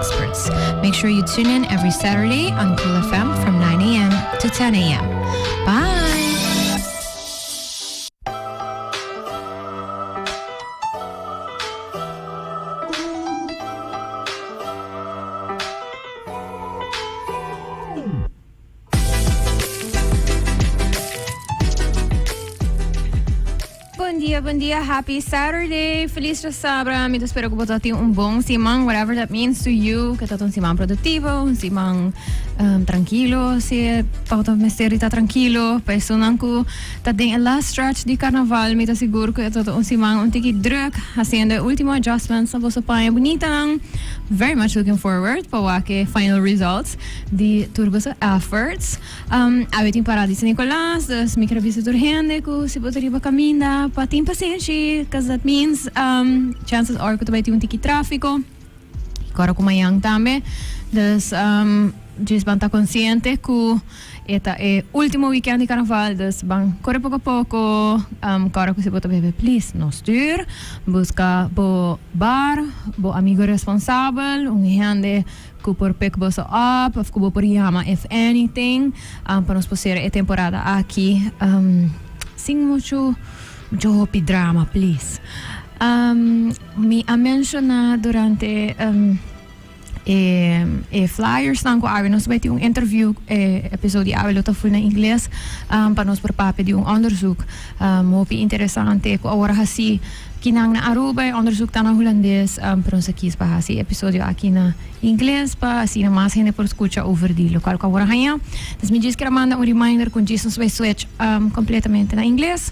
experts. Make sure you tune in every Saturday on Cool FM from 9 a.m. to 10 a.m. Bye! Bom dia, happy Saturday, feliz de sabra, me espero que você tenha bom simang, whatever that means to you, que está simang produtivo, simang tranquilo, se pauta mesteri está tranquilo, personan que está tem last stretch de carnaval, me está seguro que está simang tiki druk, haciendo último adjustments, na vossa paia bonita, very much looking forward para que final results de turbos efforts. Awetin para de Nicolás, das microvisitor hende, que se poderia caminhar para tem paciente, because that means chances are que tu vai ter tiki tráfico. Agora como yang também, das just van estar consciente que esta é último weekend de carnaval, das van correr pouco a pouco, agora que se pode beber, please, não styr, busca bo bar, bo amigo responsável, gente que por pick você up, of que por yama, if anything, para nos poder a temporada aqui, sem muito drama, please. Me a mencionar durante flyers não que nós vai ter interview episódio eu fui na inglês para nós preparar de onderzoek muito interessante que agora assim que na Aruban onderzoek tá na holandês para nós aqui para esse episódio aqui na inglês para assim mais gente por escutar over de local que agora ganha. Então me diz que manda reminder com Jesus vai switch completamente na inglês.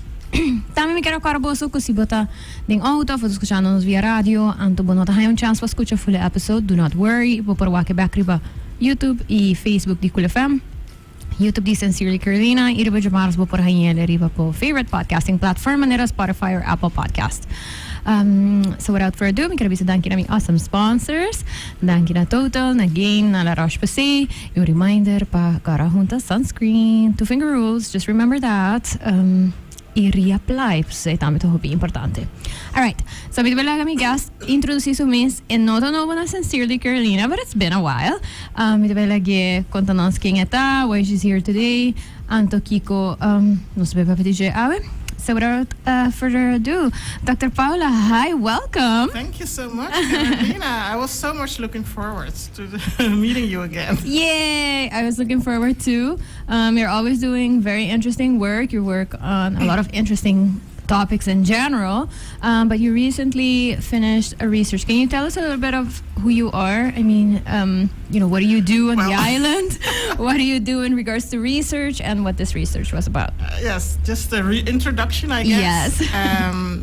Também me quero caraboso que se botar em auto, for escuchando-nos via rádio, anto bom nota um chance para escutar full episode, do not worry, vou por o que back riba YouTube e Facebook de Cool FM, YouTube de Sincerely Carolina, e riba jamaras vou por hanhele riba po favorite podcasting platform, manera Spotify or Apple Podcast. So without further ado, me quero bisa danke na aming awesome sponsors, danke na Total, na Gain, na La Roche-Posay, yung reminder pa cara junta sunscreen, 2-finger rules, just remember that. E reapply, se também é muito importante. Alright, so me devela mi guest introduce su mis en nota novo na Sincerely Carolina, but it's been a while. Me devela que conta-nos quem está, why she's here today, anto Kiko, não sei para pedir awe. So without further ado, Dr. Paula, hi, welcome. Thank you so much, Carolina. I was so much looking forward to meeting you again. Yay! I was looking forward too. You're always doing very interesting work. You work on a lot of interesting topics in general, but you recently finished a research. Can you tell us a little bit of who you are? I mean, what do you do on the island? What do you do in regards to research and what this research was about? Yes, just a reintroduction, I guess. Yes.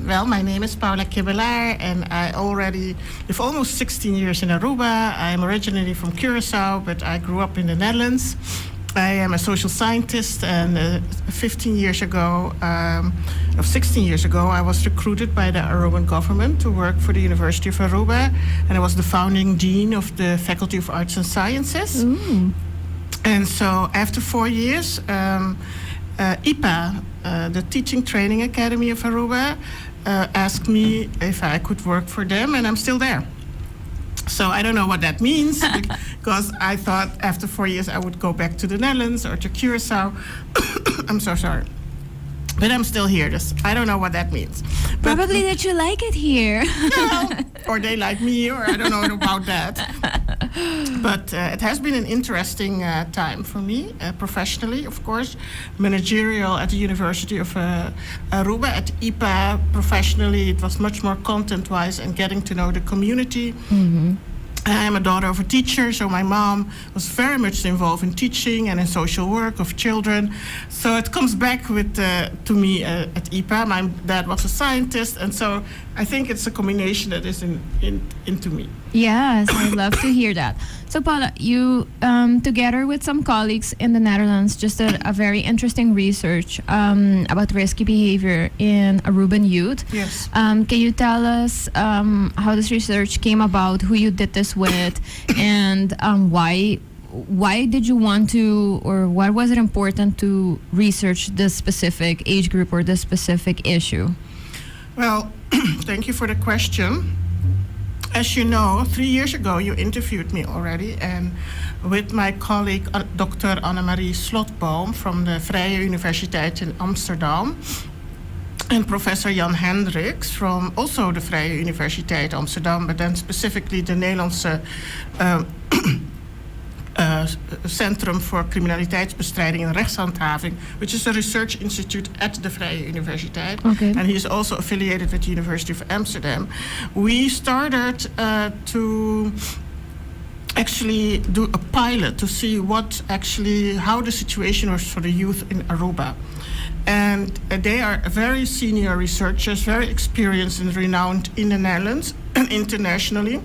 Well, my name is Paula Kibbelaar, and I already live almost 16 years in Aruba. I'm originally from Curaçao, but I grew up in the Netherlands. I am a social scientist, and 16 years ago, I was recruited by the Aruban government to work for the University of Aruba, and I was the founding dean of the Faculty of Arts and Sciences. Ooh. And so after 4 years, IPA, the Teaching Training Academy of Aruba, asked me if I could work for them, and I'm still there. So I don't know what that means, because I thought after 4 years I would go back to the Netherlands or to Curaçao. I'm so sorry. But I'm still here. I don't know what that means. Probably that you like it here. No, or they like me, or I don't know about that. But it has been an interesting time for me, professionally, of course. Managerial at the University of Aruba. At IPA, professionally, it was much more content-wise and getting to know the community. Mm-hmm. I am a daughter of a teacher, so my mom was very much involved in teaching and in social work of children. So it comes back with to me at IPA. My dad was a scientist, and so I think it's a combination that is into me. Yes, I'd love to hear that. So Paula, you, together with some colleagues in the Netherlands, just did a very interesting research about risky behavior in Aruban youth. Yes. Can you tell us how this research came about, who you did this with, and why did you want to, or why was it important to research this specific age group or this specific issue? Well, thank you for the question. as you know, 3 years ago you interviewed me already, and with my colleague Dr. Annemarie Slotboom from the Vrije Universiteit in Amsterdam, and Professor Jan Hendricks from also the Vrije Universiteit Amsterdam, but then specifically the Nederlandse Centrum voor Criminaliteitsbestrijding en Rechtshandhaving, which is a research institute at the Vrije Universiteit. Okay. And he is also affiliated with the University of Amsterdam. We started to actually do a pilot to see how the situation was for the youth in Aruba. And they are very senior researchers, very experienced and renowned in the Netherlands and internationally.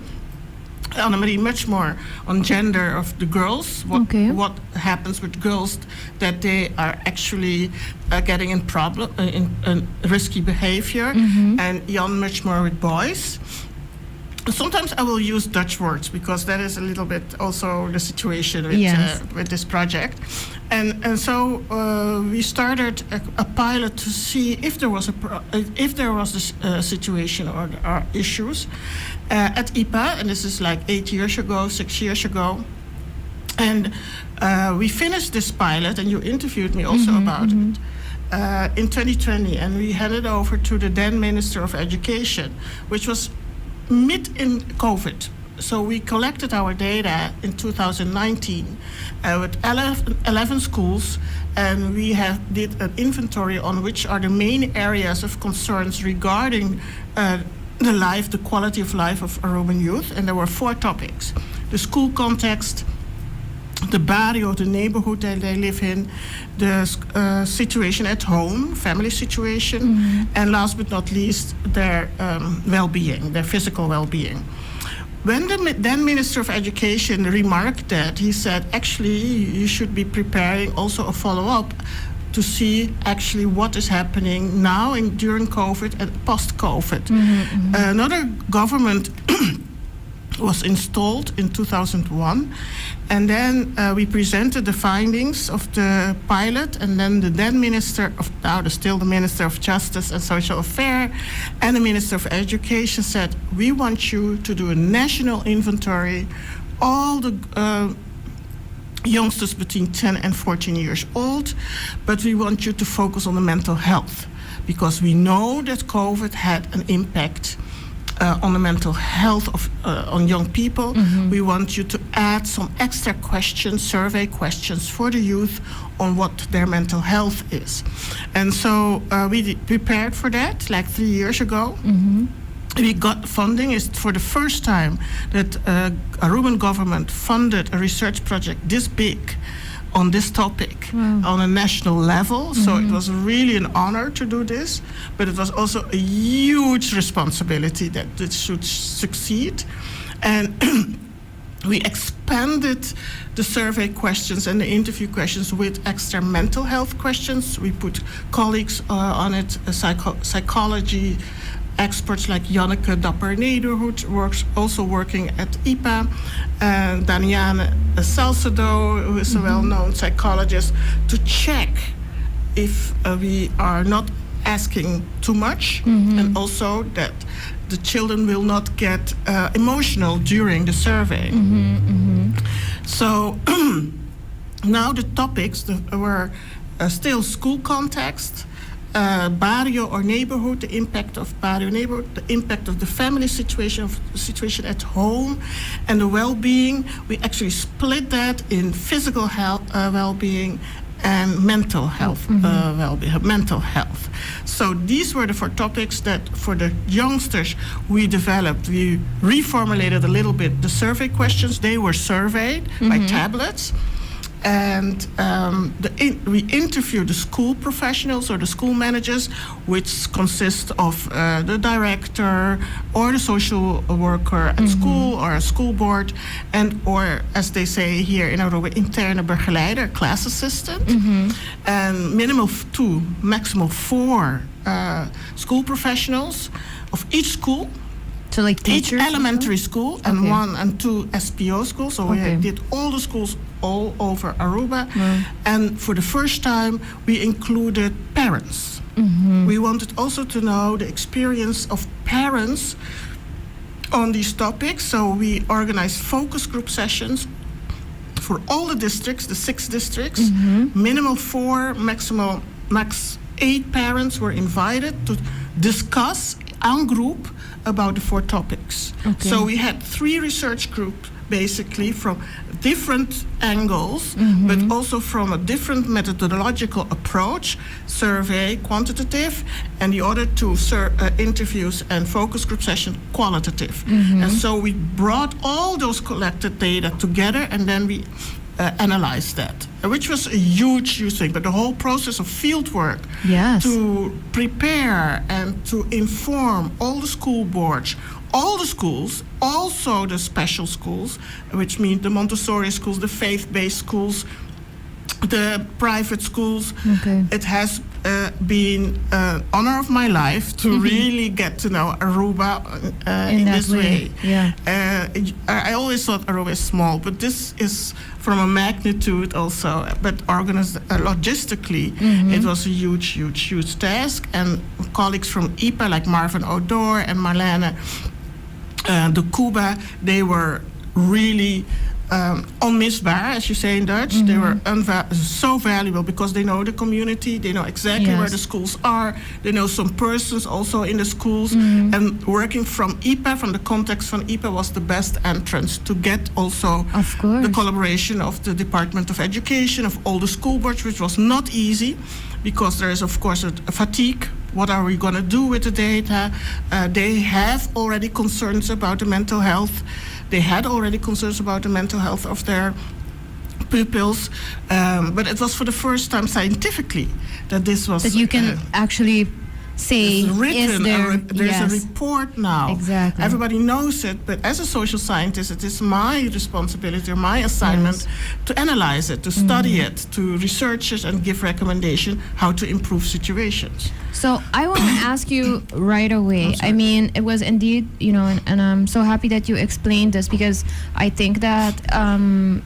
Annemarie, much more on gender of the girls, what happens with girls that they are actually getting in risky behavior, and Jan much more with boys. Sometimes I will use Dutch words because that is a little bit also the situation with this project. And so we started a pilot to see if there was a situation or issues at IPA, and this is like 6 years ago. And we finished this pilot, and you interviewed me also about it, in 2020, and we handed over to the then Minister of Education, which was mid in COVID. So we collected our data in 2019 with 11 schools, and we did an inventory on which are the main areas of concerns regarding the quality of life of Aruban youth. And there were 4 topics: the school context, the barrio, the neighborhood that they live in, the situation at home, family situation, and last but not least, their well-being, their physical well-being. When the then Minister of Education remarked that, he said, actually, you should be preparing also a follow-up to see actually what is happening now and during COVID and post-COVID. Another government was installed in 2001, and then we presented the findings of the pilot, and then the then Minister of, now still the Minister of Justice and Social Affairs, and the Minister of Education said, we want you to do a national inventory, all the youngsters between 10 and 14 years old, but we want you to focus on the mental health, because we know that COVID had an impact on the mental health of on young people. We want you to add some extra questions, survey questions for the youth on what their mental health is. And so we prepared for that like 3 years ago. We got funding. It's for the first time that Aruban government funded a research project this big on this topic on a national level. So it was really an honor to do this, but it was also a huge responsibility that it should succeed. And we expanded the survey questions and the interview questions with extra mental health questions. We put colleagues on it, psychology experts like Janneke Dapper-Nederhoed, also working at IPA, and Daniane Salcedo, who is a well-known psychologist, to check if we are not asking too much, and also that the children will not get emotional during the survey. So now the topics were still school context, barrio or neighborhood, the impact of barrio neighborhood, the impact of the family situation at home, and the well-being. We actually split that in physical health, well-being, and mental health, mental health. So these were the 4 topics that for the youngsters we developed. We reformulated a little bit the survey questions. They were surveyed by tablets. And we interviewed the school professionals or the school managers, which consist of the director or the social worker at school or a school board, and or as they say here in Aruba, interne begeleider, class assistant, and minimum 2, maximum 4 school professionals of each school. So like teachers? Each elementary school and 1 and 2 SPO schools. So we did all the schools all over Aruba. And for the first time, we included parents. We wanted also to know the experience of parents on these topics. So we organized focus group sessions for all the districts, the 6 districts. Minimum 4, max 8 parents were invited to discuss en group about the 4 topics. Okay. So we had 3 research groups basically from different angles, but also from a different methodological approach, survey, quantitative, and the other 2 interviews and focus group session, qualitative. And so we brought all those collected data together, and then we analyzed that, which was a huge thing. But the whole process of field work to prepare and to inform all the school boards, all the schools, also the special schools, which mean the Montessori schools, the faith-based schools, the private schools. Okay. It has been an honor of my life to really get to know Aruba in this way. Yeah. I always thought Aruba is small, but this is from a magnitude also. But organized logistically, it was a huge task. And colleagues from IPA like Marvin Odor and Marlene de Cuba, they were really onmisbaar, as you say in Dutch. They were so valuable because they know the community, they know exactly where the schools are, they know some persons also in the schools. And working from IPA, from the context from IPA, was the best entrance to get also the collaboration of the Department of Education, of all the school boards, which was not easy because there is, of course, a fatigue. What are we going to do with the data? They have already concerns about the mental health. They had already concerns about the mental health of their pupils. But it was for the first time scientifically that this was... That you can actually say, written, there's a report now. Exactly. Everybody knows it, but as a social scientist, it is my responsibility or my assignment to analyze it, to study it, to research it, and give recommendation how to improve situations. So I want to ask you right away. I mean, it was indeed, and I'm so happy that you explained this, because I think that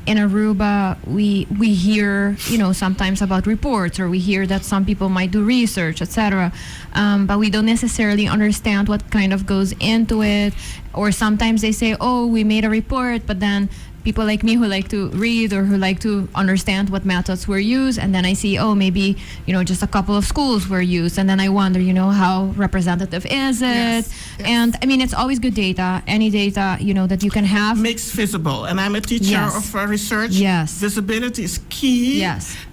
in Aruba we hear, sometimes about reports, or we hear that some people might do research, etc. But we don't necessarily understand what kind of goes into it. Or sometimes they say, oh, we made a report, but then people like me who like to read or who like to understand what methods were used, and then I see, oh, maybe, just a couple of schools were used, and then I wonder, how representative is it? And I mean, it's always good data, any data, that you can have. Makes visible, and I'm a teacher of research. Visibility is key,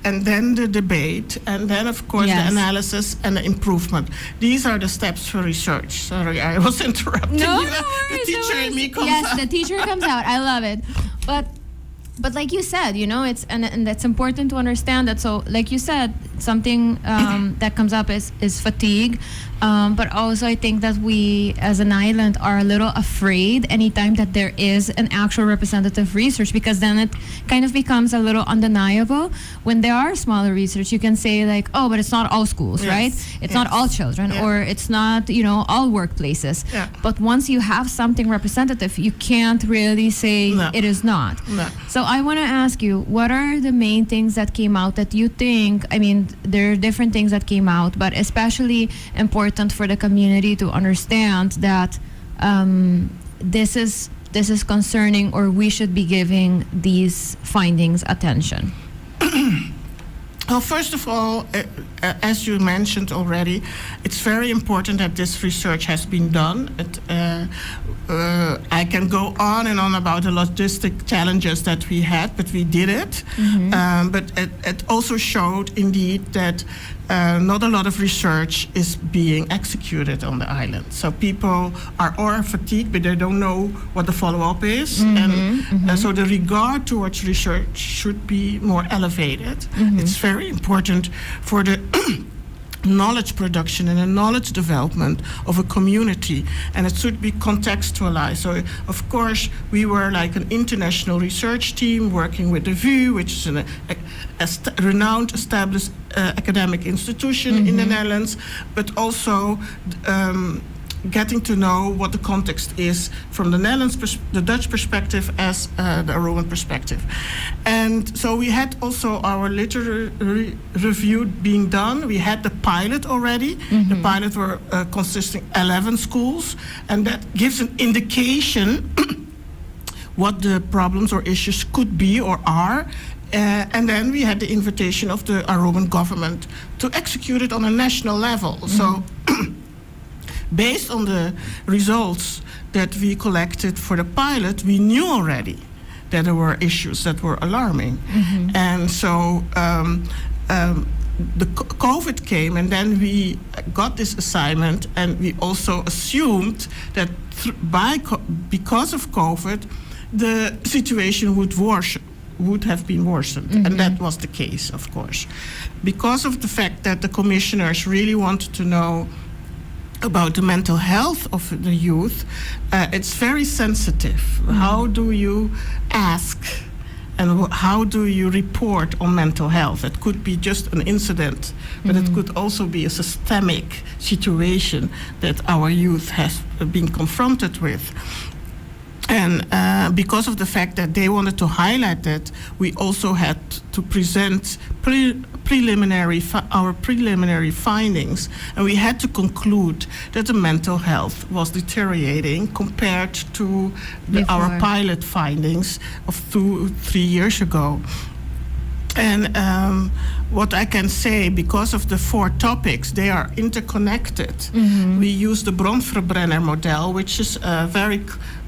and then the debate, and then, of course, the analysis and the improvement. These are the steps for research. Sorry, I was interrupting you. No worries, the teacher in me comes out. out. The teacher comes out. I love it. But like you said, it's and that's important to understand that. So like you said, something that comes up is fatigue. But also I think that we as an island are a little afraid anytime that there is an actual representative research, because then it kind of becomes a little undeniable. When there are smaller research, you can say like, oh, but it's not all schools, right? It's not all children, or it's not, all workplaces. But once you have something representative, you can't really say it is not. So I want to ask you, what are the main things that came out that you think, I mean, there are different things that came out, but especially important for the community to understand that this is concerning, or we should be giving these findings attention? Well, first of all, as you mentioned already, it's very important that this research has been done. I can go on and on about the logistic challenges that we had, but we did it. But it also showed, indeed, that not a lot of research is being executed on the island. So people are fatigued, but they don't know what the follow-up is. So the regard towards research should be more elevated. It's very important for the knowledge production and the knowledge development of a community, and it should be contextualized. So, of course, we were like an international research team working with the VU, which is a renowned established academic institution in the Netherlands, but also getting to know what the context is from the Netherlands, the Dutch perspective, as the Aruban perspective. And so we had also our literary review being done. We had the pilot already. The pilot were consisting 11 schools, and that gives an indication what the problems or issues could be or are. And then we had the invitation of the Aruban government to execute it on a national level. So based on the results that we collected for the pilot, we knew already that there were issues that were alarming. And so the COVID came, and then we got this assignment, and we also assumed that because of COVID, the situation would have been worsened. And that was the case, of course. Because of the fact that the commissioners really wanted to know about the mental health of the youth, it's very sensitive. How do you ask and how do you report on mental health? It could be just an incident, but it could also be a systemic situation that our youth has been confronted with. And because of the fact that they wanted to highlight that, we also had to present our preliminary findings, and we had to conclude that the mental health was deteriorating compared to our pilot findings of 2-3 years ago. And what I can say, because of the 4 topics, they are interconnected. We use the Bronverbrenner model, which is a very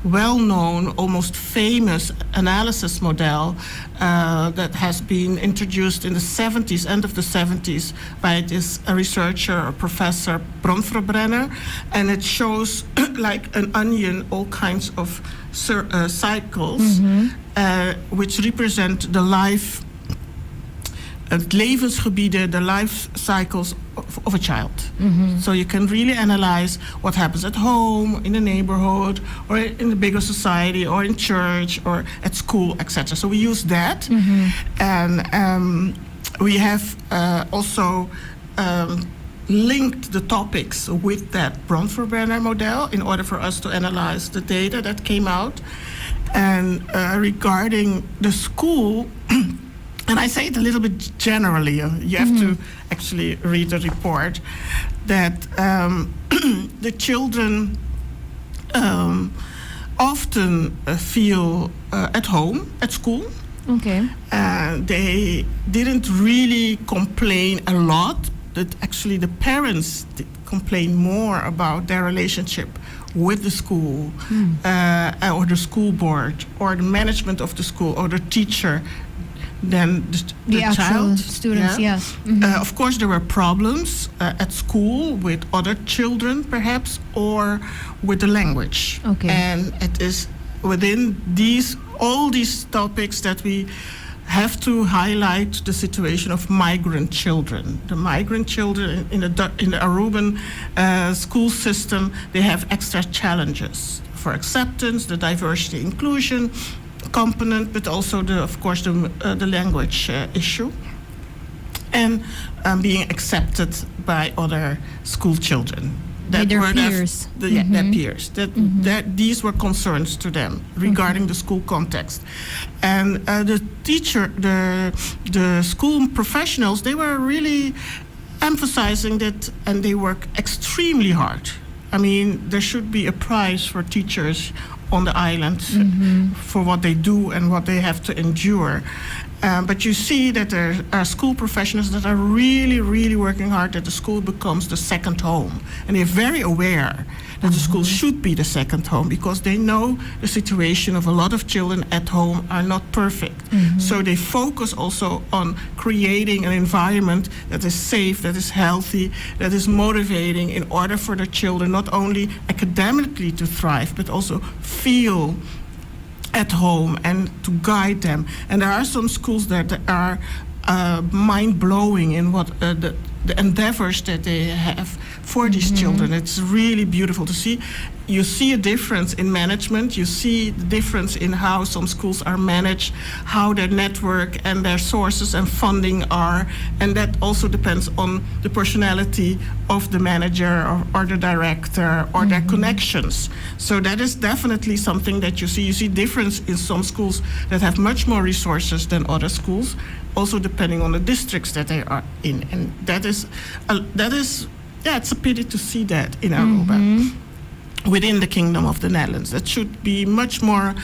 well-known, almost famous analysis model that has been introduced in the 70s, end of the 70s, by this researcher or professor Bronverbrenner. And it shows like an onion all kinds of cycles, which represent the levensgebieden, the life cycles of a child. So you can really analyze what happens at home, in the neighborhood, or in the bigger society, or in church, or at school, etc. So we use that. And we have also linked the topics with that Bronverbrenner model in order for us to analyze the data that came out. And regarding the school, and I say it a little bit generally, you have to actually read the report, that the children often feel at home at school. They didn't really complain a lot, that actually the parents complain more about their relationship with the school or the school board or the management of the school or the teacher than the child. Students, yes. Of course, there were problems at school with other children, perhaps, or with the language. And it is within all these topics that we have to highlight the situation of migrant children. The migrant children in the Aruban school system, they have extra challenges for acceptance, the diversity inclusion component, but also of course the language issue, and being accepted by other school children. Their peers. Their peers. That these were concerns to them regarding the school context, and the school professionals, they were really emphasizing that, and they work extremely hard. I mean, there should be a prize for teachers on the island for what they do and what they have to endure. But you see that there are school professionals that are really, really working hard that the school becomes the second home. And they're very aware that the school should be the second home, because they know the situation of a lot of children at home are not perfect. So they focus also on creating an environment that is safe, that is healthy, that is motivating, in order for the children not only academically to thrive, but also feel at home and to guide them. And there are some schools that are mind-blowing in what the endeavors that they have for these children. It's really beautiful to see. you see a difference in management. You see the difference in how some schools are managed, how their network and their sources and funding are, and that also depends on the personality of the manager or the director or their connections. So that is definitely something that you see. You see difference in some schools that have much more resources than other schools, also depending on the districts that they are in, and that is it's a pity to see that in Aruba. Within the Kingdom of the Netherlands. That should be much more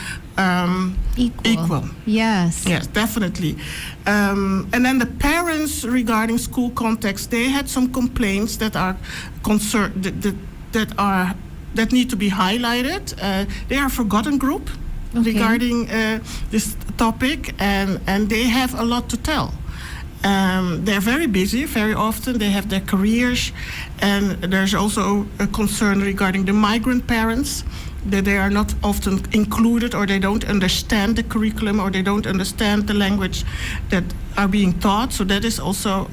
equal. Yes. Yes, definitely. And then the parents regarding school context, they had some complaints that are that need to be highlighted. They are a forgotten group regarding this topic, and they have a lot to tell. They're very busy, very often. They have their careers. And there's also a concern regarding the migrant parents, that they are not often included, or they don't understand the curriculum, or they don't understand the language that are being taught. So that is also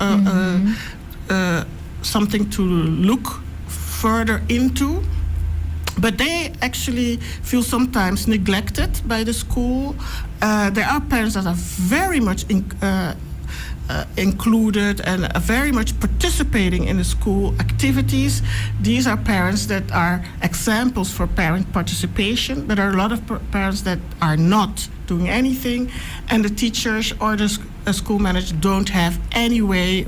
something to look further into. But they actually feel sometimes neglected by the school. There are parents that are very much included and very much participating in the school activities. These are parents that are examples for parent participation, but there are a lot of parents that are not doing anything, and the teachers or the school manager don't have any way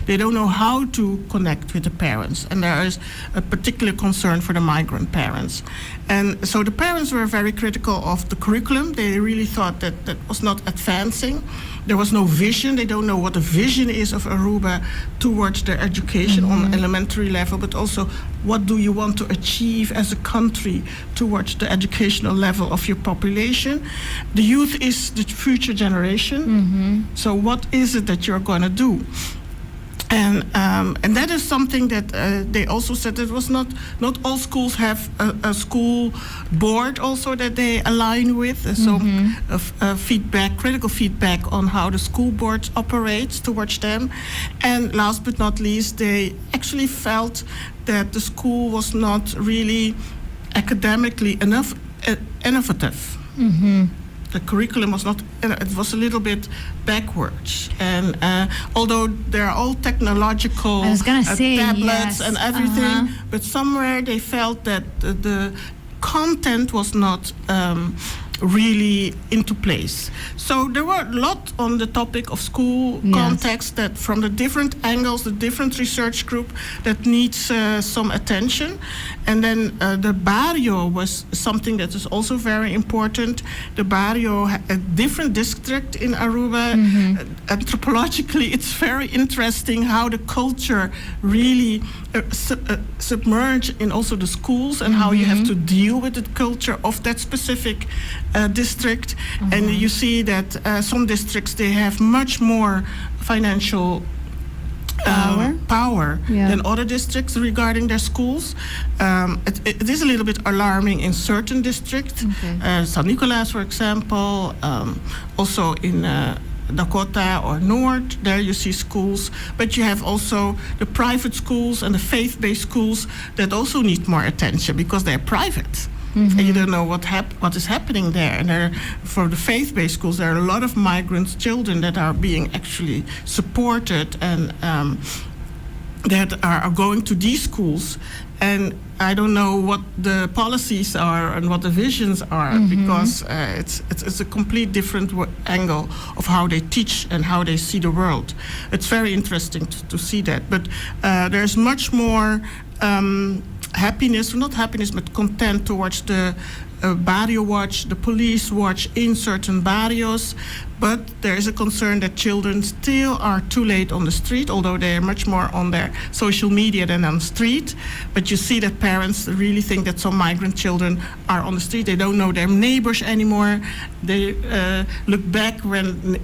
they don't know how to connect with the parents, and there is a particular concern for the migrant parents. And so the parents were very critical of the curriculum. They really thought that that was not advancing. There was no vision. They don't know what the vision is of Aruba towards their education on elementary level, but also what do you want to achieve as a country towards the educational level of your population. The youth is the future generation. So what is it that you're going to do? And that is something that they also said that was not all schools have a school board also that they align with. So critical feedback on how the school board operates towards them. And last but not least, they actually felt that the school was not really academically enough innovative. The curriculum was not, it was a little bit backwards. And although they're all technological tablets and everything, but somewhere they felt that the content was not really into place. So there were a lot on the topic of school context that from the different angles, the different research group that needs some attention. And then the barrio was something that is also very important. The barrio, a different district in Aruba. Anthropologically, it's very interesting how the culture really submerge in also the schools, and how you have to deal with the culture of that specific district. And you see that some districts, they have much more financial power than other districts regarding their schools. It is a little bit alarming in certain districts. San Nicolas, for example, also in Dakota or North, there you see schools, but you have also the private schools and the faith-based schools that also need more attention because they're private. And you don't know what is happening there. And for the faith-based schools, there are a lot of migrant children that are being actually supported and that are going to these schools. And I don't know what the policies are and what the visions are, because it's a complete different angle of how they teach and how they see the world. It's very interesting to see that. But there's much more happiness, not happiness, but content towards the barrio watch, the police watch in certain barrios. But there is a concern that children still are too late on the street, although they are much more on their social media than on the street. But you see that parents really think that some migrant children are on the street. They don't know their neighbors anymore. They look back when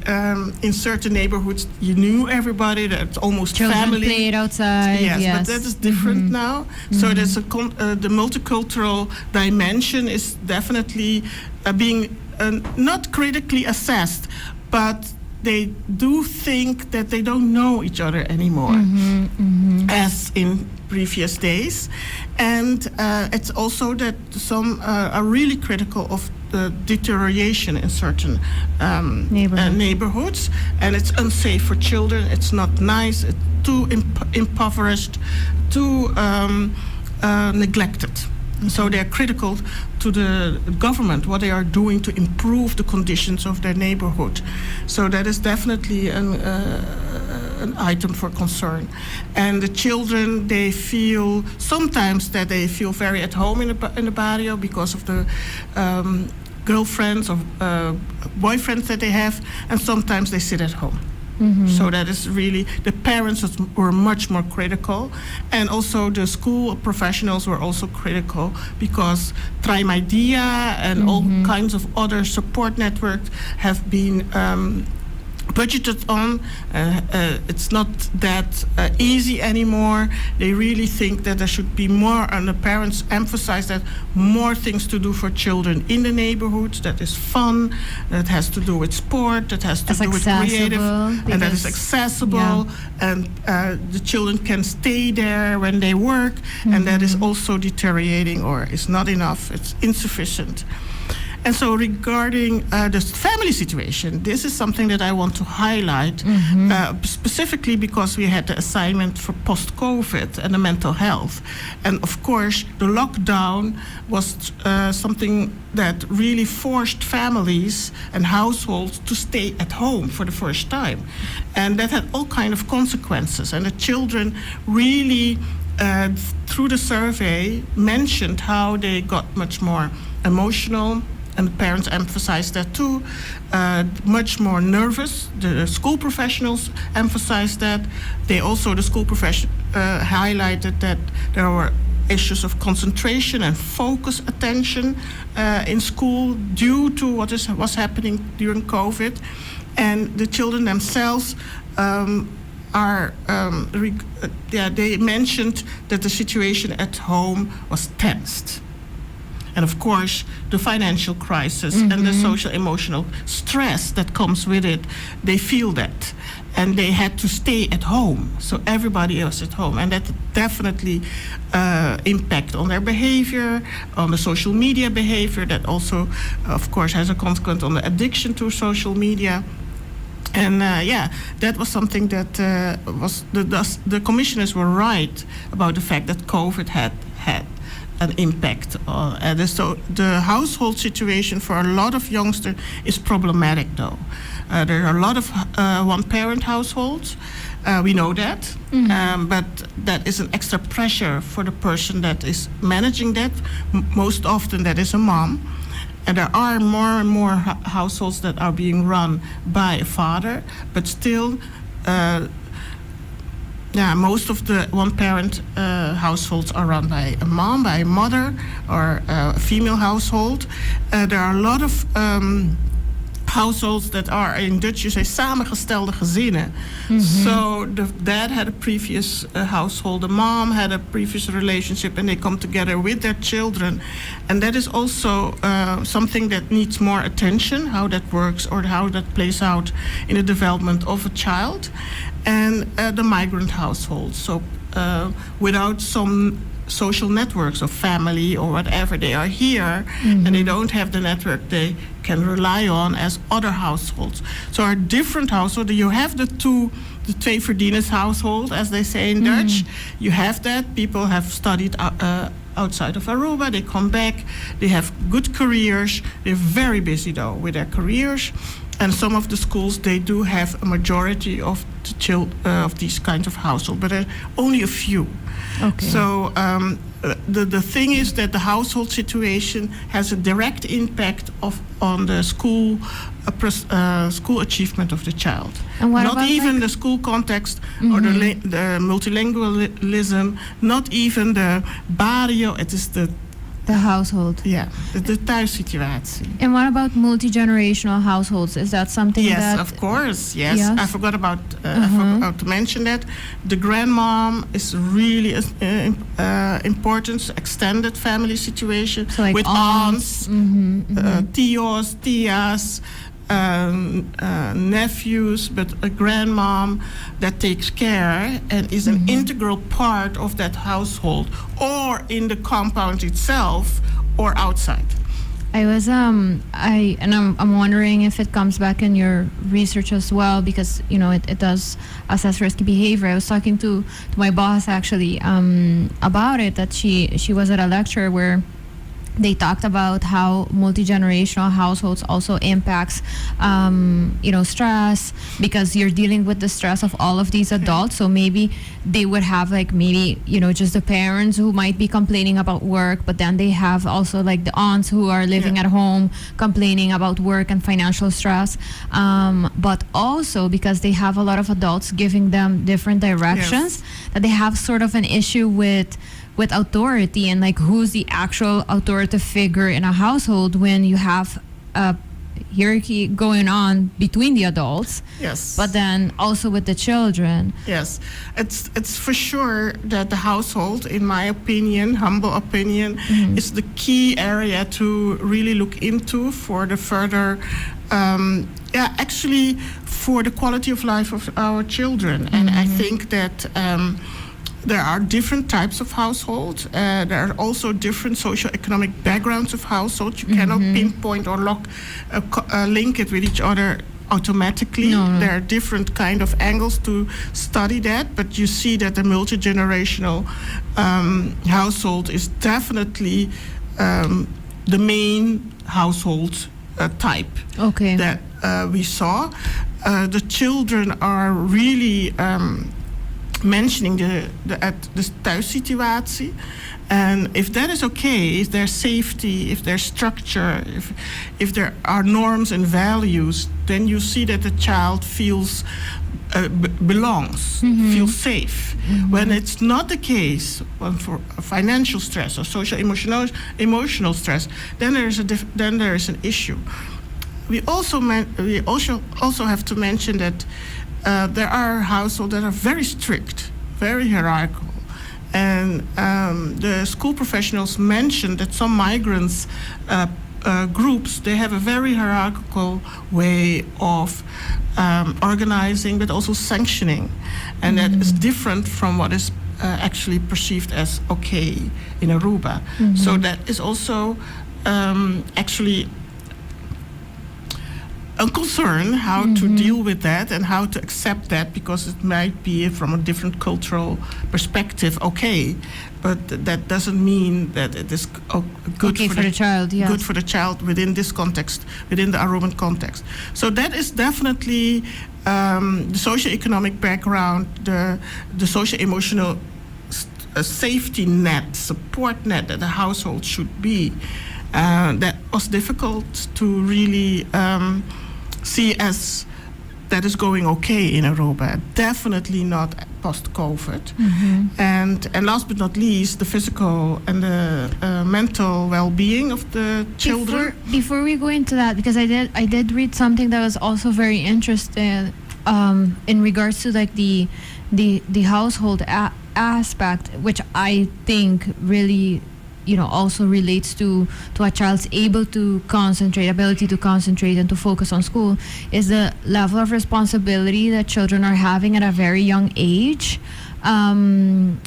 in certain neighborhoods you knew everybody, that's almost children family. Played outside. Yes, but that is different now. So there's the multicultural dimension is definitely being not critically assessed, but they do think that they don't know each other anymore, as in previous days. And it's also that some are really critical of the deterioration in certain neighborhoods, and it's unsafe for children. It's not nice. It's too impoverished, too neglected. So they are critical to the government, what they are doing to improve the conditions of their neighborhood. So that is definitely an item for concern. And the children, they feel sometimes that they feel very at home in the barrio because of the girlfriends or boyfriends that they have, and sometimes they sit at home. So that is really, the parents were much more critical, and also the school professionals were also critical, because Try Idea and all kinds of other support networks have been budgeted on. It's not that easy anymore. They really think that there should be more, and the parents emphasize that more things to do for children in the neighborhoods. That is fun, that has to do with sport, that has to do with creative, and that is accessible, and the children can stay there when they work, and that is also deteriorating, or is not enough, it's insufficient. And so regarding the family situation, this is something that I want to highlight, specifically because we had the assignment for post-COVID and the mental health. And of course, the lockdown was something that really forced families and households to stay at home for the first time. And that had all kinds of consequences. And the children really, through the survey, mentioned how they got much more emotional, and the parents emphasized that too, much more nervous. The school professionals emphasized that. They also, the school profession highlighted that there were issues of concentration and focus attention in school due to what was happening during COVID. And the children themselves they mentioned that the situation at home was tensed. And of course, the financial crisis and the social emotional stress that comes with it, they feel that. And they had to stay at home. So everybody was at home. And that definitely impact on their behavior, on the social media behavior. That also, of course, has a consequence on the addiction to social media. And that was something that was the commissioners were right about the fact that COVID had an impact. So the household situation for a lot of youngsters is problematic, though. There are a lot of one-parent households. We know that, but that is an extra pressure for the person that is managing that. Most often, that is a mom. And there are more and more households that are being run by a father, but still, most of the one-parent households are run by a mom, by a mother, or a female household. There are a lot of households that are, in Dutch you say, samengestelde gezinnen. So the dad had a previous household, the mom had a previous relationship, and they come together with their children. And that is also something that needs more attention, how that works or how that plays out in the development of a child. And the migrant households. So without some social networks of family or whatever, they are here and they don't have the network they can rely on as other households. So our different households, you have the twee verdieners household, as they say in Dutch. You have that. People have studied outside of Aruba. They come back. They have good careers. They're very busy, though, with their careers. And some of the schools, they do have a majority of of these kinds of households, but only a few. Okay. So the thing is that the household situation has a direct impact on the school achievement of the child. And what not about even the school context or the multilingualism, not even the barrio. It is the household. Yeah, the thuissituatie. And what about multi-generational households? Is that something that... Yes, of course, yes. I forgot to mention that. The grandmom is really important, extended family situation, so like with aunts, tios, tias, nephews, but a grandmom that takes care and is an integral part of that household, or in the compound itself or outside. I was I'm wondering if it comes back in your research as well, because it does assess risky behavior. I was talking to my boss actually about it, that she was at a lecture where they talked about how multi-generational households also impacts stress, because you're dealing with the stress of all of these adults. So maybe they would have just the parents who might be complaining about work, but then they have also like the aunts who are living at home complaining about work and financial stress, but also because they have a lot of adults giving them different directions, that they have sort of an issue with authority, and like who's the actual authoritative figure in a household when you have a hierarchy going on between the adults, but then also with the children. Yes, it's for sure that the household, in my opinion, humble opinion, is the key area to really look into for the further actually for the quality of life of our children. And I think that there are different types of households. There are also different socioeconomic backgrounds of households. You cannot pinpoint or link it with each other automatically. No. There are different kind of angles to study that, but you see that the multi-generational household is definitely the main household type that we saw. The children are really mentioning de thuissituatie. And if that is okay, if there's safety, if there's structure, if there are norms and values, then you see that the child feels belongs, feels safe. When it's not the case, for financial stress or social emotional stress, then there is an issue. We also have to mention that there are households that are very strict, very hierarchical. And the school professionals mentioned that some migrants groups, they have a very hierarchical way of organizing, but also sanctioning. And that is different from what is actually perceived as okay in Aruba. So that is also actually a concern, how to deal with that and how to accept that, because it might be from a different cultural perspective okay, but that doesn't mean that it is good for the child. Yes. Good for the child within this context, within the Aruban context. So that is definitely the socioeconomic background, the socio-emotional safety net, support net that the household should be. That was difficult to really see as that is going okay in Aruba. Definitely not post-COVID. And last but not least, the physical and the mental well-being of the children. Before we go into that, because I did read something that was also very interesting in regards to like the household aspect, which I think really also relates to a child's ability to concentrate and to focus on school, is the level of responsibility that children are having at a very young age. And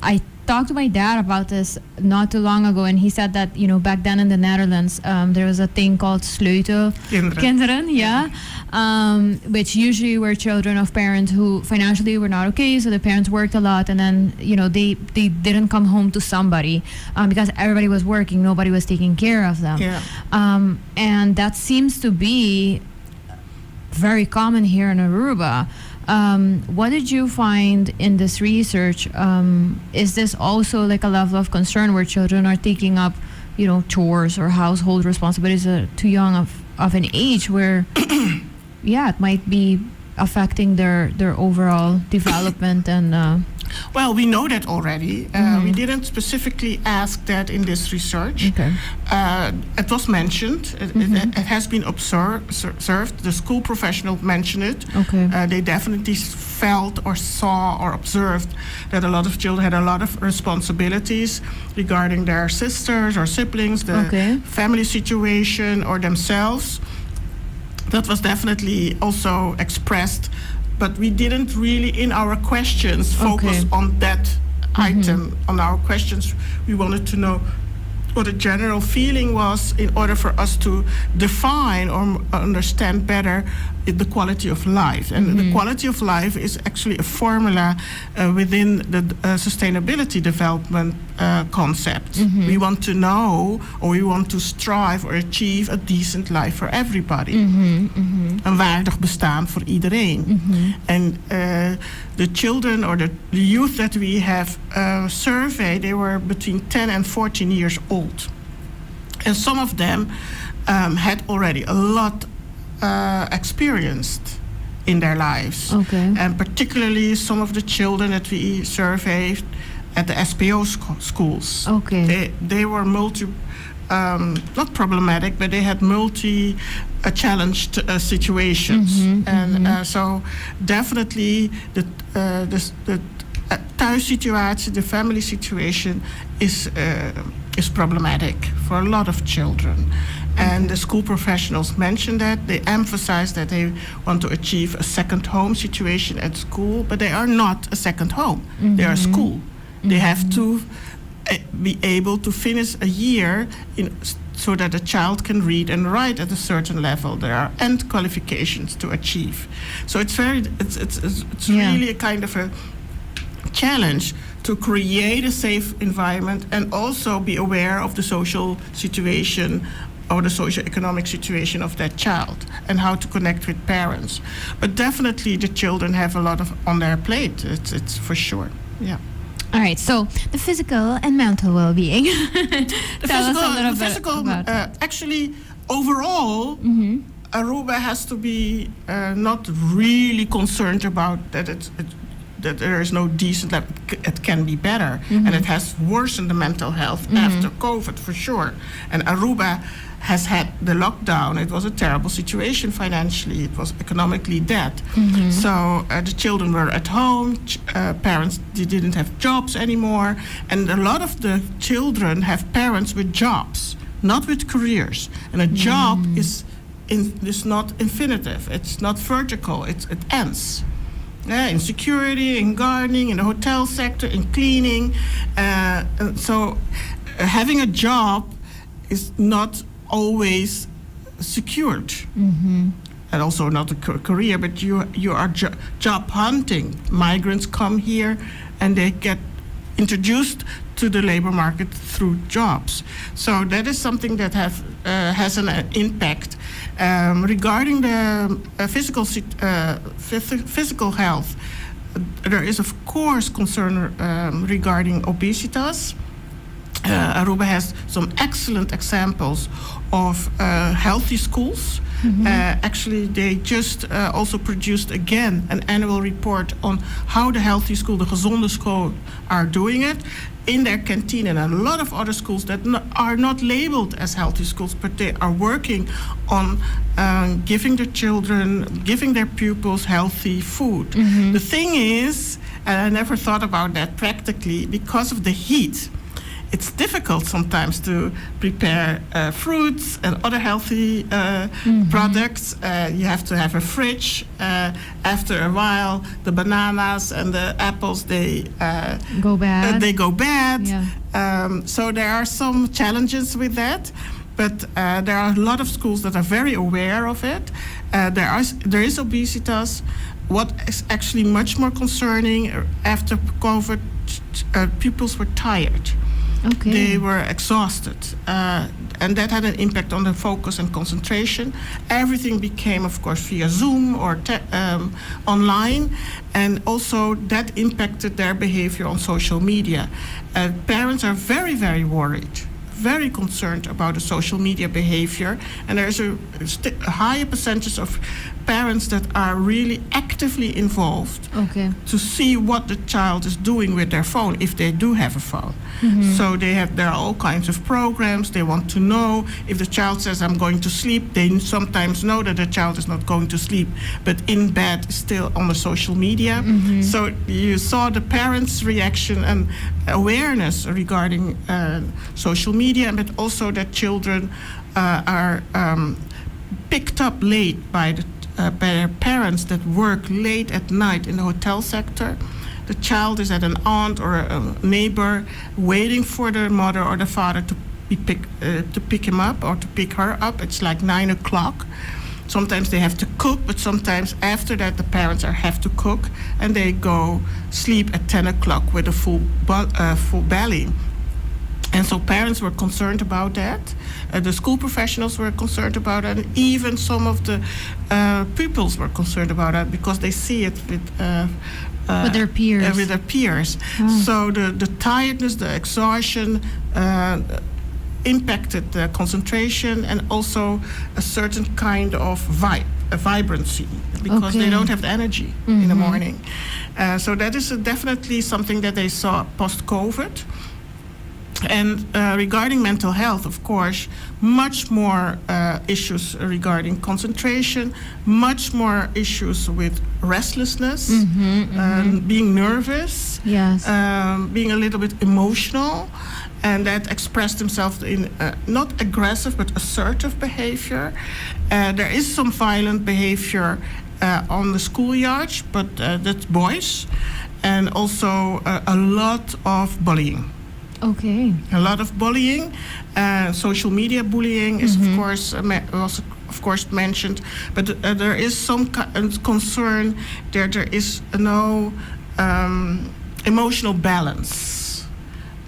I talked to my dad about this not too long ago, and he said that back then in the Netherlands there was a thing called sleutelkinderen, which usually were children of parents who financially were not okay, so the parents worked a lot, and then they didn't come home to somebody because everybody was working, nobody was taking care of them. And that seems to be very common here in Aruba. What did you find in this research? Is this also like a level of concern where children are taking up, chores or household responsibilities at too young of an age, where, it might be affecting their overall development and. Well, we know that already. We didn't specifically ask that in this research. Okay. It was mentioned. It has been observed. The school professional mentioned it. Okay. They definitely felt or saw or observed that a lot of children had a lot of responsibilities regarding their sisters or siblings, the family situation, or themselves. that was definitely also expressed, but we didn't really in our questions focus on that item. On our questions, we wanted to know what a general feeling was in order for us to define or understand better the quality of life. And the quality of life is actually a formula within the sustainability development concept. We want to know, or we want to strive or achieve a decent life for everybody. Een waardig bestaan voor iedereen. And the children or the youth that we have surveyed, they were between 10 and 14 years old. And some of them had already a lot experienced in their lives. And particularly some of the children that we surveyed at the SPO schools. They were not problematic, but they had challenged situations. And so definitely the thuissituatie, the family situation is problematic for a lot of children. And the school professionals mentioned that. They emphasize that they want to achieve a second home situation at school, but they are not a second home. They are a school. They have to be able to finish a year so that a child can read and write at a certain level. There are end qualifications to achieve. So it's really a kind of a challenge to create a safe environment and also be aware of the social situation or the socio-economic situation of that child and how to connect with parents. But definitely the children have a lot on their plate, it's for sure, yeah. All right, so the physical and mental well-being. Tell us a little bit about that. Actually, overall, Aruba has to be not really concerned about that that there is no decent life. It can be better, and it has worsened the mental health after COVID for sure. And Aruba has had the lockdown. It was a terrible situation financially. It was economically dead. So the children were at home. Parents didn't have jobs anymore. And a lot of the children have parents with jobs, not with careers. And a job is not infinitive. It's not vertical. It ends. In security, in gardening, in the hotel sector, in cleaning. So having a job is not always secured. And also not a career, but you are job hunting. Migrants come here and they get introduced to the labor market through jobs. So that is something that has an impact. Regarding the physical health, there is of course concern regarding obesitas. Aruba has some excellent examples of healthy schools. Actually, they just also produced again an annual report on how the healthy school, the gezonde school, are doing it in their canteen, and a lot of other schools that are not labeled as healthy schools, but they are working on giving their pupils healthy food. The thing is, and I never thought about that practically, because of the heat, it's difficult sometimes to prepare fruits and other healthy products. You have to have a fridge. After a while, the bananas and the apples, they go bad. Yeah. So there are some challenges with that. But there are a lot of schools that are very aware of it. There is obesitas. What is actually much more concerning after COVID, pupils were tired. They were exhausted, and that had an impact on their focus and concentration. Everything became, of course, via Zoom or online, and also that impacted their behavior on social media. Parents are very, very worried, very concerned about the social media behavior, and there's a higher percentage of parents that are really actively involved to see what the child is doing with their phone, if they do have a phone. So there are all kinds of programs. They want to know if the child says, I'm going to sleep. They sometimes know that the child is not going to sleep, but in bed still on the social media. So you saw the parents' reaction and awareness regarding social media, but also that children are picked up late by their parents that work late at night in the hotel sector. The child is at an aunt or a neighbor waiting for the mother or the father to pick him up or to pick her up. It's like 9 o'clock. Sometimes they have to cook, but sometimes after that the parents have to cook, and they go sleep at 10 o'clock with a full belly. And so parents were concerned about that. The school professionals were concerned about it. And even some of the pupils were concerned about that because they see it with their peers. With their peers. So the tiredness, the exhaustion impacted the concentration and also a certain kind of vibrancy because they don't have the energy in the morning. So that is definitely something that they saw post-COVID. And regarding mental health, of course, much more issues regarding concentration, much more issues with restlessness, being nervous, being a little bit emotional, and that expressed himself in not aggressive but assertive behavior. There is some violent behavior on the schoolyards, but that's boys, and also a lot of bullying. Okay. A lot of bullying, social media bullying is of course mentioned, but there is some concern that there is no emotional balance.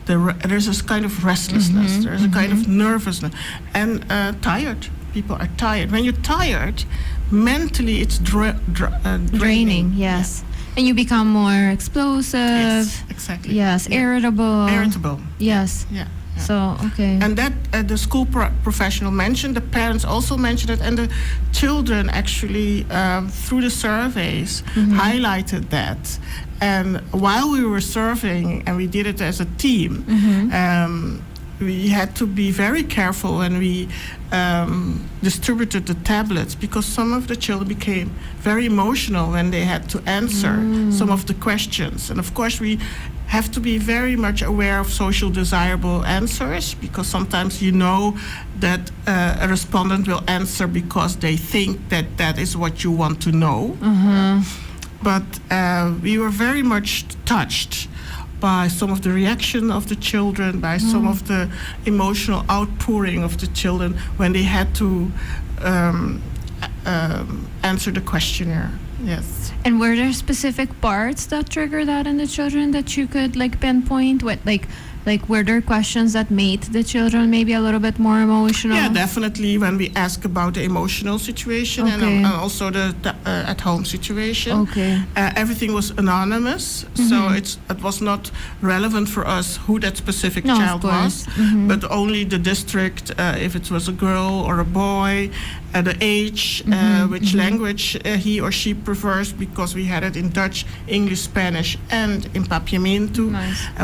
There's this kind of restlessness. There's a kind of nervousness and tired. People are tired. When you're tired, mentally it's draining. Yes. And you become more explosive. Yes, exactly. Yes, irritable. Irritable. Yes. Yeah. So, okay. And that the school professional mentioned, the parents also mentioned it, and the children actually, through the surveys, highlighted that. And while we were surveying, and we did it as a team, we had to be very careful when we distributed the tablets because some of the children became very emotional when they had to answer some of the questions. And of course, we have to be very much aware of social desirable answers because sometimes you know that a respondent will answer because they think that that is what you want to know. But we were very much touched by some of the reaction of the children, by some of the emotional outpouring of the children when they had to answer the questionnaire. Yes. And were there specific parts that trigger that in the children that you could pinpoint? What like were there questions that made the children maybe a little bit more emotional? Yeah, definitely. When we ask about the emotional situation and also the at-home situation, everything was anonymous, so it was not relevant for us who that specific child was, but only the district, if it was a girl or a boy, the age, which language he or she prefers, because we had it in Dutch, English, Spanish, and in Papiamento,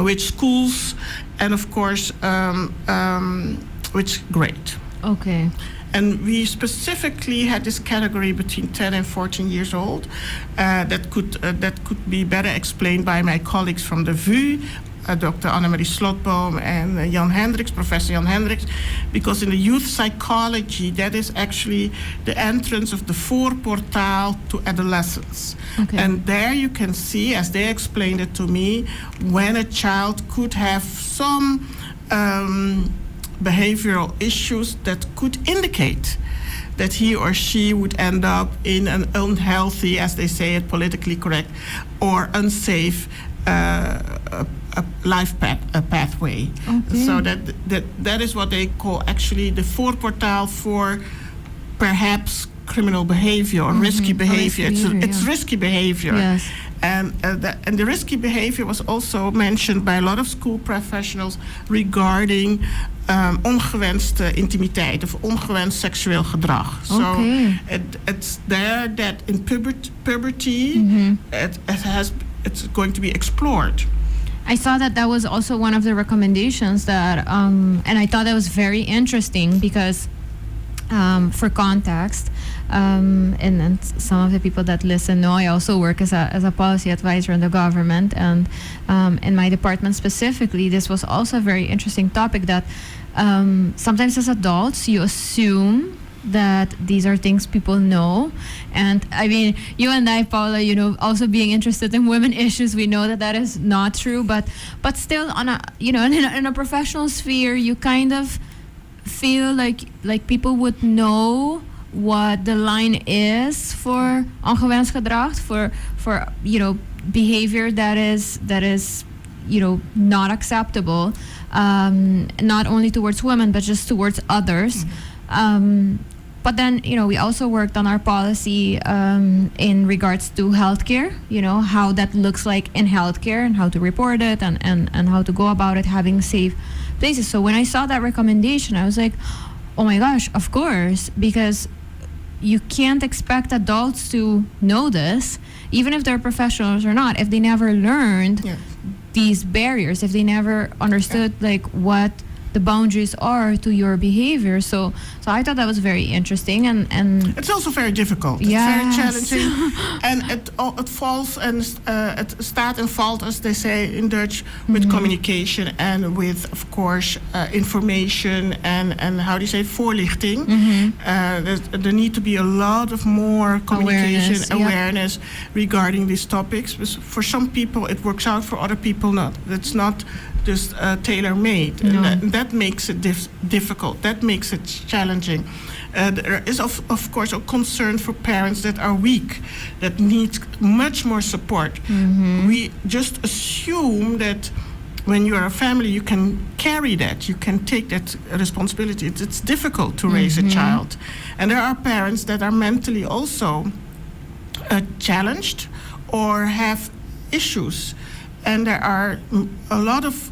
which schools, and of course, which grade. Okay. And we specifically had this category between 10 and 14 years old that could be better explained by my colleagues from the VU, Dr. Annemarie Slotboom and Jan Hendricks, Professor Jan Hendricks, because in the youth psychology, that is actually the entrance of the voorportaal to adolescence. Okay. And there you can see, as they explained it to me, when a child could have some behavioral issues that could indicate that he or she would end up in an unhealthy, as they say it, politically correct, or unsafe life pathway. Okay. So that is what they call actually the voorportaal for perhaps criminal behavior or risky behavior. It's risky behavior. Yes. And the risky behavior was also mentioned by a lot of school professionals regarding ongewenste intimiteit of ongewenst seksueel gedrag. Okay. So it's there that in puberty it's going to be explored. I saw that was also one of the recommendations that, and I thought that was very interesting because for context, and some of the people that listen know I also work as a policy advisor in the government, and in my department specifically, this was also a very interesting topic that sometimes as adults you assume that these are things people know. And I mean, you and I, Paula, also being interested in women issues, we know that is not true. But still, on a in a professional sphere, you kind of feel like people would know what the line is for ongewenst gedrag, for behavior that is not acceptable, not only towards women but just towards others. But then, we also worked on our policy in regards to healthcare, how that looks like in healthcare and how to report it and how to go about it, having safe places. So when I saw that recommendation, I was like, oh my gosh, of course, because you can't expect adults to know this, even if they're professionals or not, if they never learned these barriers, if they never understood what the boundaries are to your behavior. So I thought that was very interesting, and it's also very difficult. Yes. It's very challenging, and it falls and it staat and valt, as they say in Dutch, with communication and with, of course, information and how do you say, voorlichting. There need to be a lot of more communication, awareness regarding these topics. For some people it works out, for other people not. It's not just tailor-made. No. And that makes it difficult. That makes it challenging. There is, of course, a concern for parents that are weak, that need much more support. We just assume that when you are a family, you can carry that, you can take that responsibility. It's difficult to raise a child. And there are parents that are mentally also challenged or have issues. And there are a lot of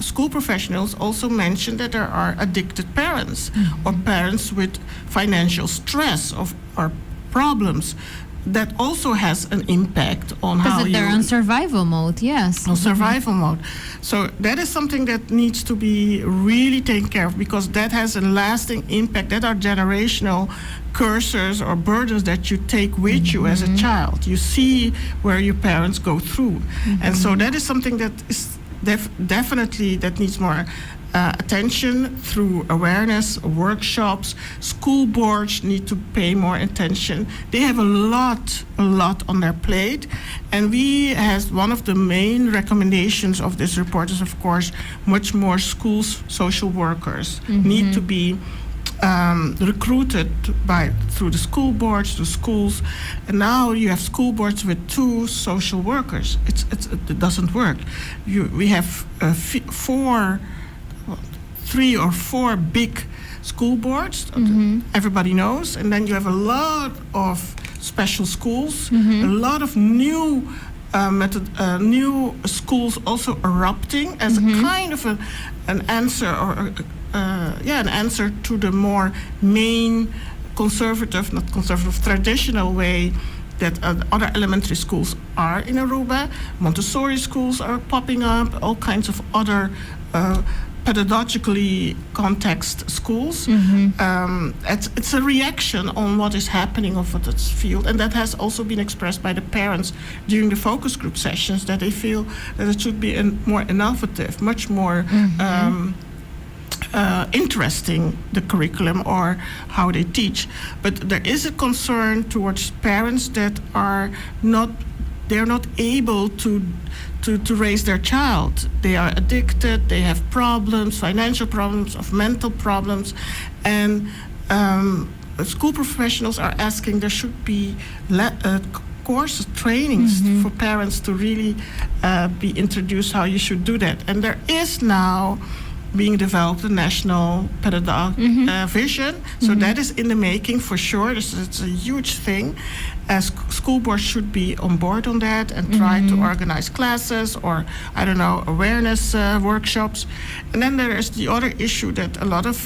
school professionals also mention that there are addicted parents or parents with financial stress or problems. That also has an impact on how you... Because they're on survival mode, yes. On survival mode. So that is something that needs to be really taken care of, because that has a lasting impact. That are generational cursors or burdens that you take with you as a child. You see where your parents go through. And so that is something that is definitely that needs more attention through awareness, workshops. School boards need to pay more attention. They have a lot on their plate. And we, as one of the main recommendations of this report is, of course, much more schools, social workers need to be recruited through the school boards, to schools. And now you have school boards with 2 social workers. It doesn't work. We have 3 or 4 big school boards, everybody knows, and then you have a lot of special schools, a lot of new new schools also erupting as a kind of an answer, or an answer to the more main traditional way that other elementary schools are in Aruba. Montessori schools are popping up, all kinds of other pedagogically context schools. It's a reaction on what is happening of this field, and that has also been expressed by the parents during the focus group sessions, that they feel that it should be more innovative, much more interesting, the curriculum or how they teach. But there is a concern towards parents that they're not able to raise their child. They are addicted, they have problems, financial problems, of mental problems, and school professionals are asking there should be courses, trainings for parents to really be introduced how you should do that. And there is now being developed a national pedagogic vision. So that is in the making for sure. It's a huge thing. School boards should be on board on that and try to organize classes or, awareness workshops. And then there is the other issue that a lot of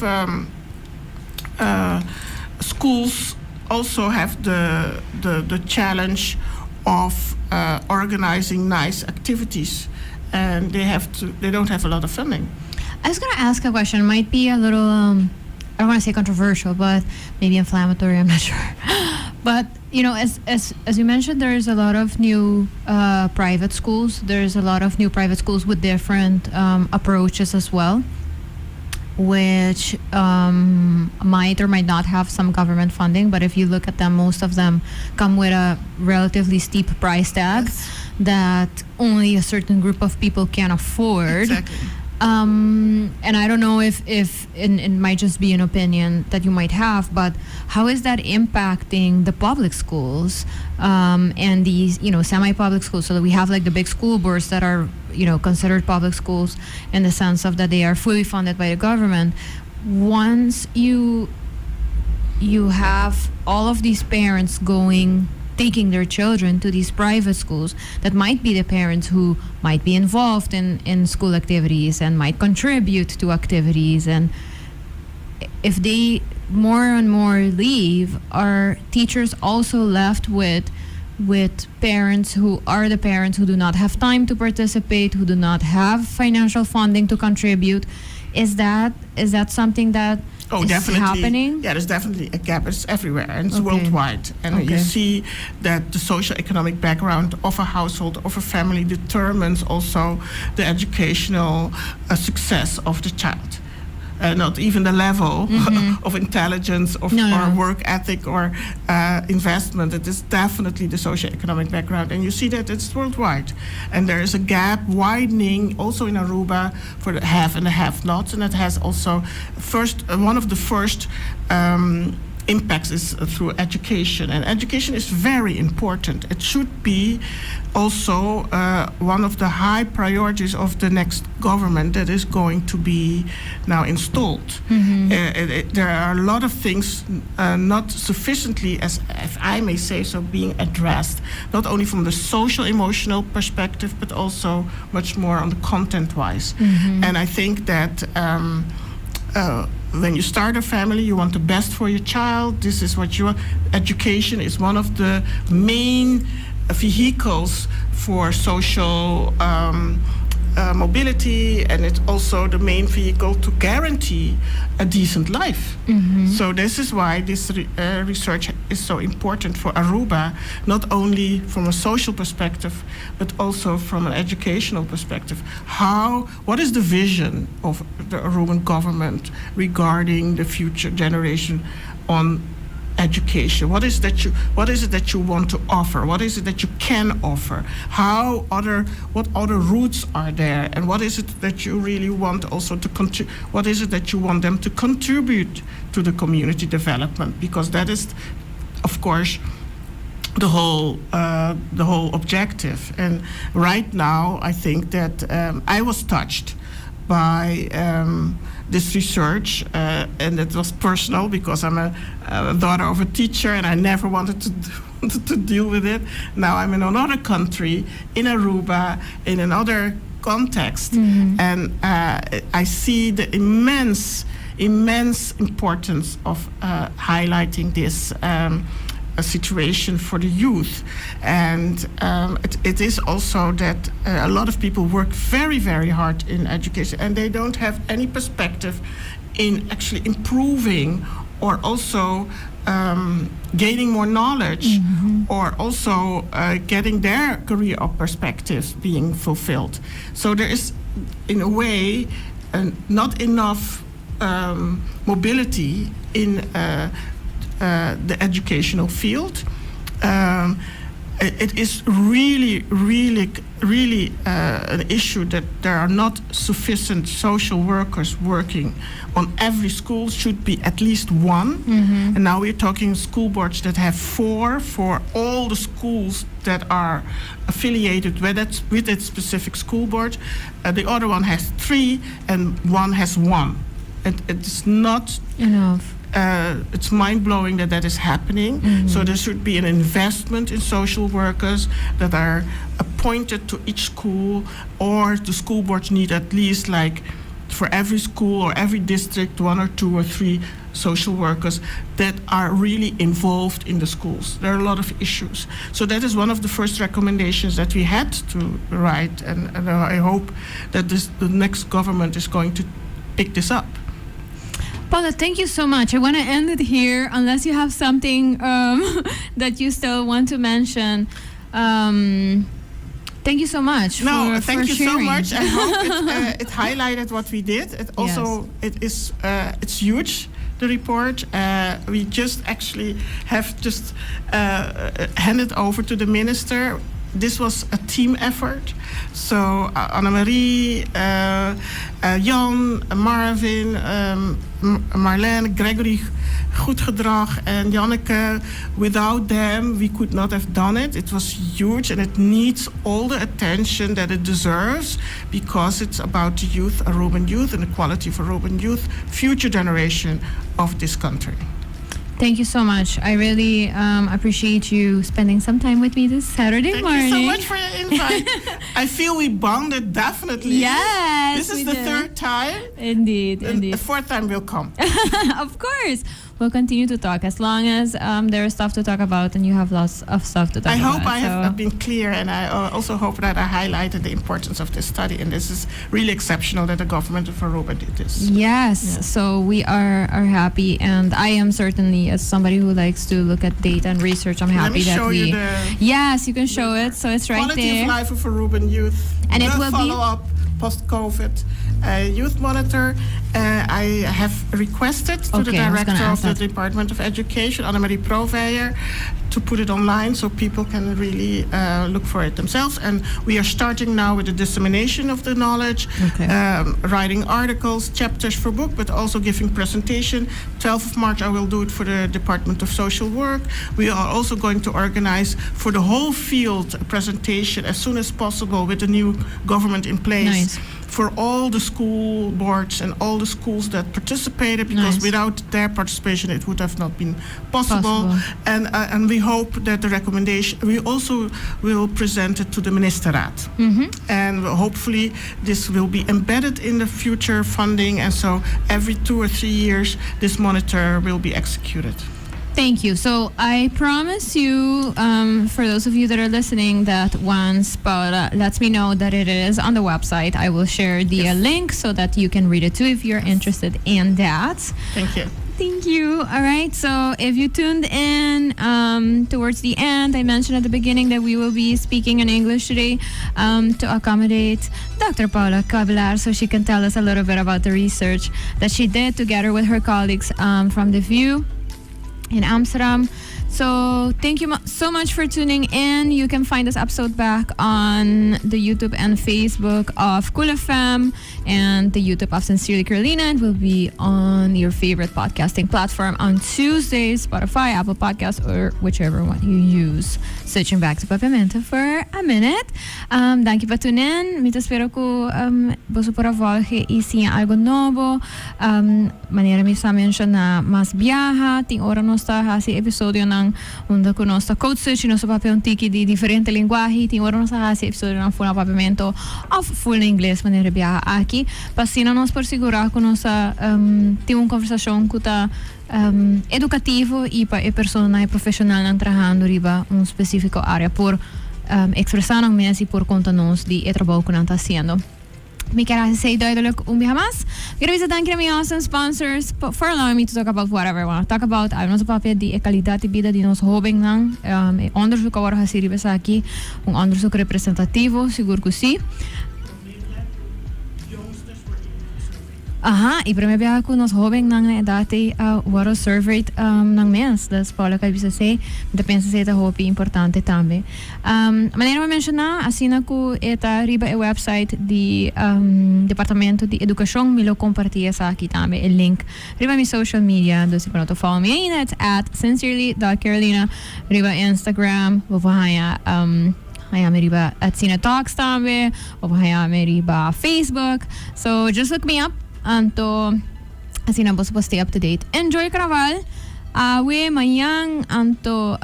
schools also have the challenge of organizing nice activities, and they don't have a lot of funding. I was going to ask a question. It might be a little, I don't want to say controversial, but maybe inflammatory, I'm not sure. But, as you mentioned, there's a lot of new private schools. There's a lot of new private schools with different approaches as well. which might or might not have some government funding, but if you look at them, most of them come with a relatively steep price tag Yes. that only a certain group of people can afford. Exactly. And I don't know if it might just be an opinion that you might have, but how is that impacting the public schools and these, semi-public schools? So that we have like the big school boards that are, considered public schools in the sense of that they are fully funded by the government. Once you have all of these parents taking their children to these private schools, that might be the parents who might be involved in school activities and might contribute to activities. And if they more and more leave, are teachers also left with parents who do not have time to participate, who do not have financial funding to contribute? Is that something that is definitely happening? Yeah, there's definitely a gap. It's everywhere and it's Okay. worldwide. And you Okay. see that the social-economic background of a household, of a family, determines also the educational success of the child. Not even the level of intelligence or work ethic or investment. It is definitely the socioeconomic background. And you see that it's worldwide. And there is a gap widening also in Aruba for the have and the have-nots. And it has also one of the first impacts is through education. And education is very important. It should be also one of the high priorities of the next government that is going to be now installed. There are a lot of things not sufficiently, as if I may say so, being addressed, not only from the social emotional perspective, but also much more on the content-wise. And I think that when you start a family, you want the best for your child. This is what you want. Education is one of the main vehicles for social mobility, and it's also the main vehicle to guarantee a decent life. So this is why this research is so important for Aruba, not only from a social perspective, but also from an educational perspective. What is the vision of the Aruban government regarding the future generation on education? What is it that you want to offer? What is it that you can offer? What other routes are there? And what is it that you really want also to what is it that you want them to contribute to the community development? Because that is, of course, the whole objective. And right now, I think that I was touched by this research, and it was personal because I'm a daughter of a teacher, and I never wanted to deal with it. Now I'm in another country, in Aruba, in another context, and I see the immense importance of highlighting this a situation for the youth. And it is also that a lot of people work very, very hard in education, and they don't have any perspective in actually improving or also gaining more knowledge, or also getting their career perspectives being fulfilled. So there is, in a way, not enough mobility in the educational field. It is really an issue that there are not sufficient social workers working on every school. Should be at least one. And now we're talking school boards that have 4 for all the schools that are affiliated with that specific school board. The other one has 3 and one has 1. It's not enough. It's mind-blowing that is happening. So there should be an investment in social workers that are appointed to each school, or the school boards need at least, like, for every school or every district, 1 or 2 or 3 social workers that are really involved in the schools. There are a lot of issues. So that is one of the first recommendations that we had to write, and I hope that the next government is going to pick this up. Paula, thank you so much. I want to end it here, unless you have something that you still want to mention. Thank you so much. No, for thank you so sharing. much. I hope it highlighted what we did. It also it's huge. The report we just actually have just handed over to the minister. This was a team effort. So Annemarie, Jan, Marvin, Marlene, Gregory, Goed Gedrag, and Janneke. Without them, we could not have done it. It was huge, and it needs all the attention that it deserves because it's about the youth, Aruban youth, and the quality of Aruban youth, future generation of this country. Thank you so much. I really appreciate you spending some time with me this Saturday morning. Thank you so much for your invite. I feel we bonded definitely. Yes, this is the third time. Indeed. The fourth time will come. Of course. We'll continue to talk as long as there is stuff to talk about and you have lots of stuff to talk I about. hope I have been clear, and I also hope that I highlighted the importance of this study. And this is really exceptional that the government of Aruba did this. Yes, so we are happy, and I am certainly, as somebody who likes to look at data and research, I'm happy that show we. You the yes, you can show it. So it's right quality there. Quality of life of Aruban youth. And it will follow up post-COVID youth monitor. I have requested to the director of the Department of Education, Annemarie Proveyer, to put it online so people can really look for it themselves. And we are starting now with the dissemination of the knowledge, writing articles, chapters for book, but also giving presentation. 12th of March, I will do it for the Department of Social Work. We are also going to organize for the whole field a presentation as soon as possible with the new government in place. Nice. For all the school boards and all the schools that participated, because without their participation it would have not been possible. And we hope that the recommendation, we also will present it to the Ministerraad. And hopefully this will be embedded in the future funding, and so every 2 or 3 years this monitor will be executed. Thank you. So I promise you, for those of you that are listening, that once Paula lets me know that it is on the website, I will share the link so that you can read it too if you're interested in that. Thank you. Thank you. All right. So if you tuned in towards the end, I mentioned at the beginning that we will be speaking in English today to accommodate Dr. Paula Kibbelaar so she can tell us a little bit about the research that she did together with her colleagues from The View in Amsterdam. So thank you so much for tuning in. You can find this episode back on the YouTube and Facebook of Cool FM and the YouTube of Sincerely Carolina. It will be on your favorite podcasting platform on Tuesdays, Spotify, Apple Podcasts, or whichever one you use. Switching back to Papiamento for a minute. Thank you for tuning in. Mito spero ko boso por avolge e sia algo novo. Maneira mi sa mention na mas viaja. Ting ora nosta hasi episodio ng onda ko nosta code switch no sa papel tiki di differente linguaggi. Ting ora nosta hasi episodio ng full Papiamento of full inglês maneira viaja aqui. Pasina nos por segurar ko nosa tem uma conversação kuta educativo e para a pessoa profissional não trabalhando riba específico área por expressar ang mensen por conta nos de trabalho que não está haciendo. Me quero say duidelijk vez más. Quiero dizer dank aan mijn awesome sponsors for allowing me to talk about whatever I want to talk about. Ay nos papel de kwaliteit de vida de nos jovem nang onderzoek agora hasiri besa aqui onderzoek representativo, seguro que sim. Aha, e para me ver com nós jovens na idade what a survey ng mens das Paula Kibbelaar say depende se é hope importante também. Maneira me mencionar assim na ku eta riba e website de Departamento de Educação me lo compartilha aqui também o link riba mi social media do se pronto follow me ainda at sincerely.carolina riba Instagram ou vaya me riba at Cine Talks também ou vaya me riba Facebook, so just look me up. Anto, assim na posso stay up to date. Enjoy Carnaval. We mayang anto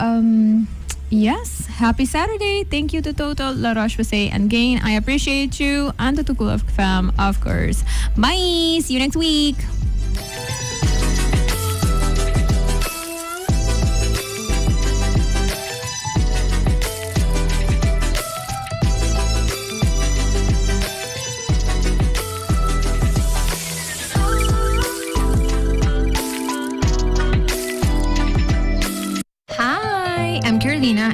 yes, happy Saturday. Thank you to Total La Roche-Posay and Gain. I appreciate you and to Cool of Fam, of course. Bye. See you next week.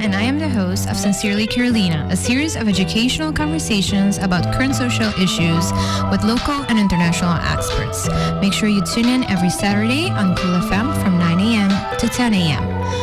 And I am the host host of Sincerely Carolina, a series of educational conversations about current social issues with local and international experts. Make sure you tune in every Saturday on Cool FM from 9 a.m. to 10 a.m.